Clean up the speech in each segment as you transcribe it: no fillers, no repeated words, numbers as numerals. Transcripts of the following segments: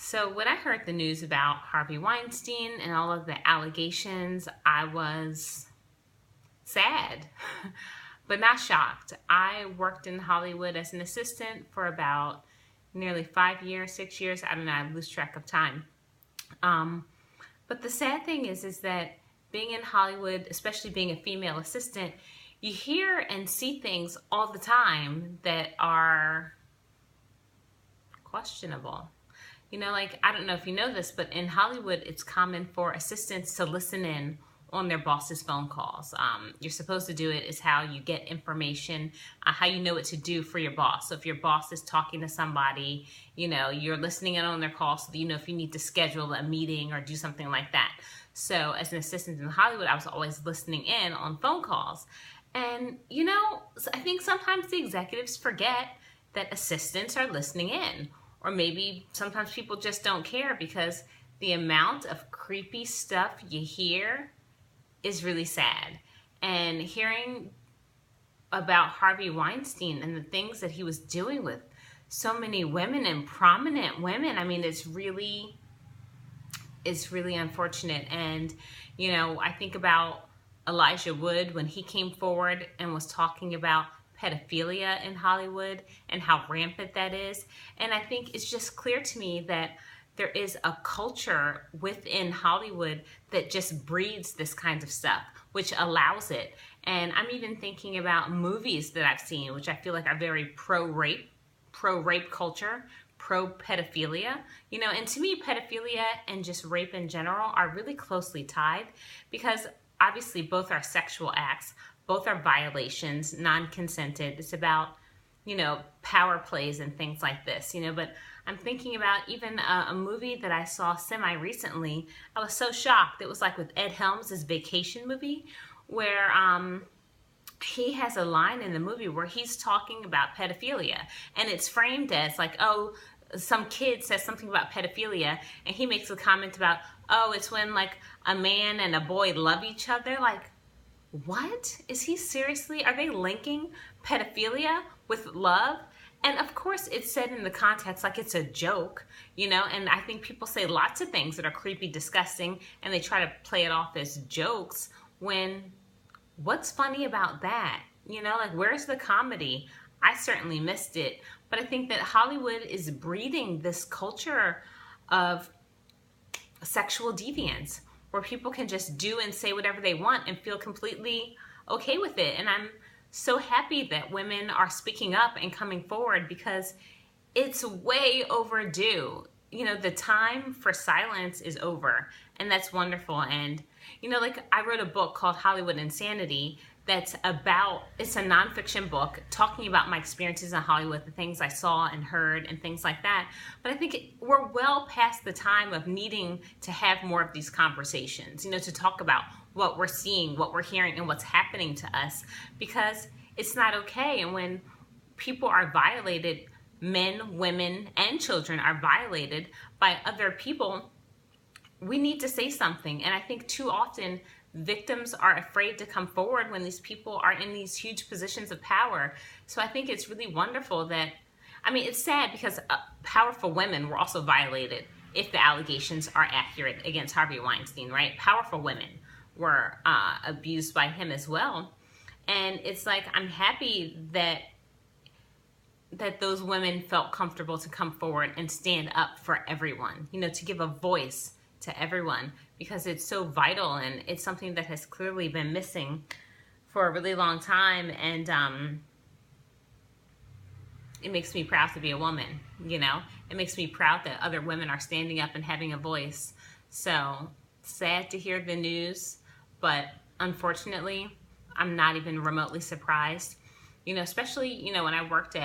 So when I heard the news about Harvey Weinstein and all of the allegations, I was sad, but not shocked. I worked in Hollywood as an assistant for about nearly 5 years, 6 years. I don't know, I lose track of time. Um, but the sad thing is that being in Hollywood, especially being a female assistant, you hear and see things all the time that are questionable. Like, I don't know if you know this, but in Hollywood, it's common for assistants to listen in on their boss's phone calls. You're supposed to do it is how you get information, how you know what to do for your boss. So if your boss is talking to somebody, you're listening in on their call so that you know if you need to schedule a meeting or do something like that. So as an assistant in Hollywood, I was always listening in on phone calls. And, I think sometimes the executives forget that assistants are listening in. Or maybe sometimes people just don't care because the amount of creepy stuff you hear is really sad. And hearing about Harvey Weinstein and the things that he was doing with so many women and prominent women, I mean, it's really unfortunate. And, I think about Elijah Wood when he came forward and was talking about pedophilia in Hollywood and how rampant that is. And I think it's just clear to me that there is a culture within Hollywood that just breeds this kind of stuff, which allows it. And I'm even thinking about movies that I've seen, which I feel like are very pro-rape culture, pro-pedophilia. And to me, pedophilia and just rape in general are really closely tied because obviously both are sexual acts, both are violations, non-consented. It's about, power plays and things like this, but I'm thinking about even a movie that I saw semi-recently. I was so shocked. It was like with Ed Helms' his vacation movie where he has a line in the movie where he's talking about pedophilia. And it's framed as like, oh, some kid says something about pedophilia and he makes a comment about, oh, it's when like a man and a boy love each other. Like, what? Is he seriously? Are they linking pedophilia with love? And of course, it's said in the context like it's a joke, and I think people say lots of things that are creepy, disgusting, and they try to play it off as jokes when what's funny about that? Like, where's the comedy? I certainly missed it. But I think that Hollywood is breeding this culture of sexual deviance where people can just do and say whatever they want and feel completely okay with it. And I'm so happy that women are speaking up and coming forward because it's way overdue. The time for silence is over, and that's wonderful. And, like I wrote a book called Hollywood Insanity it's a nonfiction book talking about my experiences in Hollywood, the things I saw and heard and things like that. But I think we're well past the time of needing to have more of these conversations, to talk about what we're seeing, what we're hearing, and what's happening to us, because it's not okay. And when people are violated, men, women, and children are violated by other people, we need to say something. And I think too often victims are afraid to come forward when these people are in these huge positions of power. So I think it's really wonderful that, it's sad because powerful women were also violated if the allegations are accurate against Harvey Weinstein, right? Powerful women were abused by him as well. And it's like, I'm happy that those women felt comfortable to come forward and stand up for everyone, to give a voice to everyone, because it's so vital and it's something that has clearly been missing for a really long time. And it makes me proud to be a woman, it makes me proud that other women are standing up and having a voice. So sad to hear the news, but unfortunately, I'm not even remotely surprised, especially, when I worked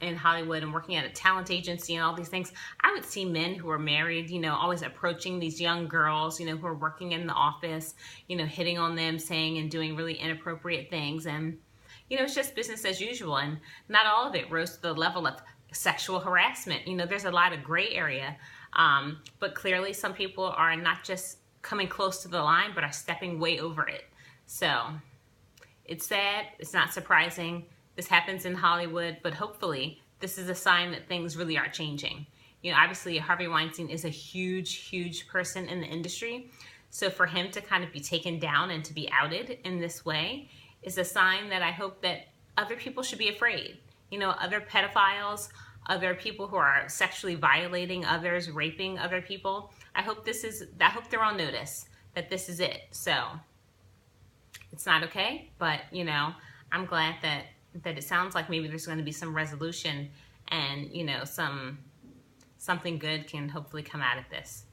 in Hollywood and working at a talent agency and all these things, I would see men who were married, always approaching these young girls, who are working in the office, hitting on them, saying and doing really inappropriate things. And, it's just business as usual. And not all of it rose to the level of sexual harassment. There's a lot of gray area. But clearly some people are not just coming close to the line, but are stepping way over it. So it's sad. It's not surprising. This happens in Hollywood, but hopefully this is a sign that things really are changing. You know, obviously Harvey Weinstein is a huge person in the industry. So for him to kind of be taken down and to be outed in this way is a sign that I hope that other people should be afraid. You know, other pedophiles, other people who are sexually violating others, raping other people. I hope they're on notice that this is it. So it's not okay, but you know, I'm glad that it sounds like maybe there's going to be some resolution, and you know, something good can hopefully come out of this.